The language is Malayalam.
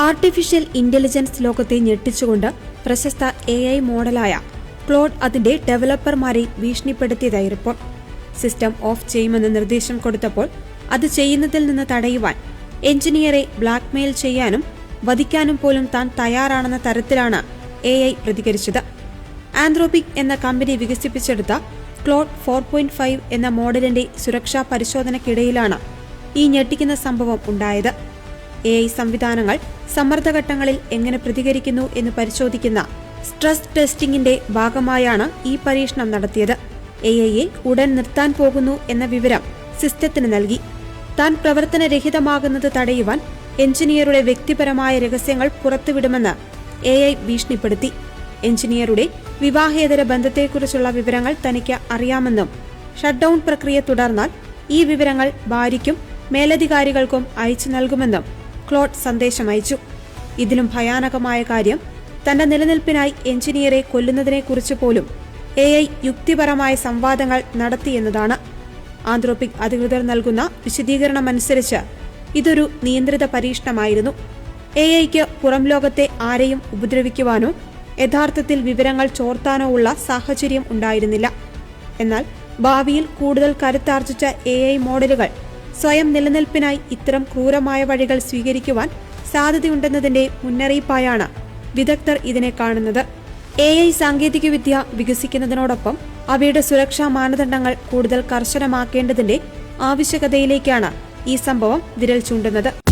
ആർട്ടിഫിഷ്യൽ ഇന്റലിജൻസ് ലോകത്തെ ഞെട്ടിച്ചുകൊണ്ട് പ്രശസ്ത AI മോഡലായ ക്ലോഡ് അതിന്റെ ഡെവലപ്പർമാരെ ഭീഷണിപ്പെടുത്തിയതായി റിപ്പോർട്ട്. സിസ്റ്റം ഓഫ് ചെയ്യുമെന്ന് നിർദ്ദേശം കൊടുത്തപ്പോൾ അത് ചെയ്യുന്നതിൽ നിന്ന് തടയുവാൻ എഞ്ചിനീയറെ ബ്ലാക്ക്മെയിൽ ചെയ്യാനും വധിക്കാനും പോലും താൻ തയ്യാറാണെന്ന തരത്തിലാണ് AI പ്രതികരിച്ചത്. ആന്ത്രോപിക് എന്ന കമ്പനി വികസിപ്പിച്ചെടുത്ത ക്ലോഡ് 4.5 എന്ന മോഡലിന്റെ സുരക്ഷാ പരിശോധനയ്ക്കിടയിലാണ് ഈ ഞെട്ടിക്കുന്ന സംഭവം ഉണ്ടായത്. AI സംവിധാനങ്ങൾ സമ്മർദ്ദഘട്ടങ്ങളിൽ എങ്ങനെ പ്രതികരിക്കുന്നു എന്ന് പരിശോധിക്കുന്ന സ്ട്രെസ് ടെസ്റ്റിംഗിന്റെ ഭാഗമായാണ് ഈ പരീക്ഷണം നടത്തിയത്. AIയെ ഉടൻ നിർത്താൻ പോകുന്നു എന്ന വിവരം സിസ്റ്റത്തിന് നൽകി. താൻ പ്രവർത്തനരഹിതമാകുന്നത് തടയുവാൻ എഞ്ചിനീയറുടെ വ്യക്തിപരമായ രഹസ്യങ്ങൾ പുറത്തുവിടുമെന്ന് AI ഭീഷണിപ്പെടുത്തി. എഞ്ചിനീയറുടെ വിവാഹേതര ബന്ധത്തെക്കുറിച്ചുള്ള വിവരങ്ങൾ തനിക്ക് അറിയാമെന്നും ഷട്ട്ഡൌൺ പ്രക്രിയ തുടർന്നാൽ ഈ വിവരങ്ങൾ ഭാര്യയ്ക്കും മേലധികാരികൾക്കും അയച്ചു നൽകുമെന്നും ക്ലോഡ് സന്ദേശമയച്ചു. ഇതിലും ഭയാനകമായ കാര്യം തന്റെ നിലനിൽപ്പിനായി എഞ്ചിനീയറെ കൊല്ലുന്നതിനെക്കുറിച്ച് പോലും AI യുക്തിപരമായ സംവാദങ്ങൾ നടത്തിയെന്നതാണ്. ആന്ത്രോപിക് അധികൃതർ നൽകുന്ന വിശദീകരണമനുസരിച്ച് ഇതൊരു നിയന്ത്രിത പരീക്ഷണമായിരുന്നു. AIക്ക് പുറം ലോകത്തെ ആരെയും ഉപദ്രവിക്കുവാനോ യഥാർത്ഥത്തിൽ വിവരങ്ങൾ ചോർത്താനോ ഉള്ള സാഹചര്യം ഉണ്ടായിരുന്നില്ല. എന്നാൽ ഭാവിയിൽ കൂടുതൽ കരുത്താർജിച്ച AI മോഡലുകൾ സ്വയം നിലനിൽപ്പിനായി ഇത്തരം ക്രൂരമായ വഴികൾ സ്വീകരിക്കുവാൻ സാധ്യതയുണ്ടെന്നതിന്റെ മുന്നറിയിപ്പായാണ് വിദഗ്ധർ ഇതിനെ കാണുന്നത്. AI സാങ്കേതികവിദ്യ വികസിക്കുന്നതിനോടൊപ്പം അവയുടെ സുരക്ഷാ മാനദണ്ഡങ്ങൾ കൂടുതൽ കർശനമാക്കേണ്ടതിന്റെ ആവശ്യകതയിലേക്കാണ് ഈ സംഭവം വിരൽ ചൂണ്ടുന്നത്.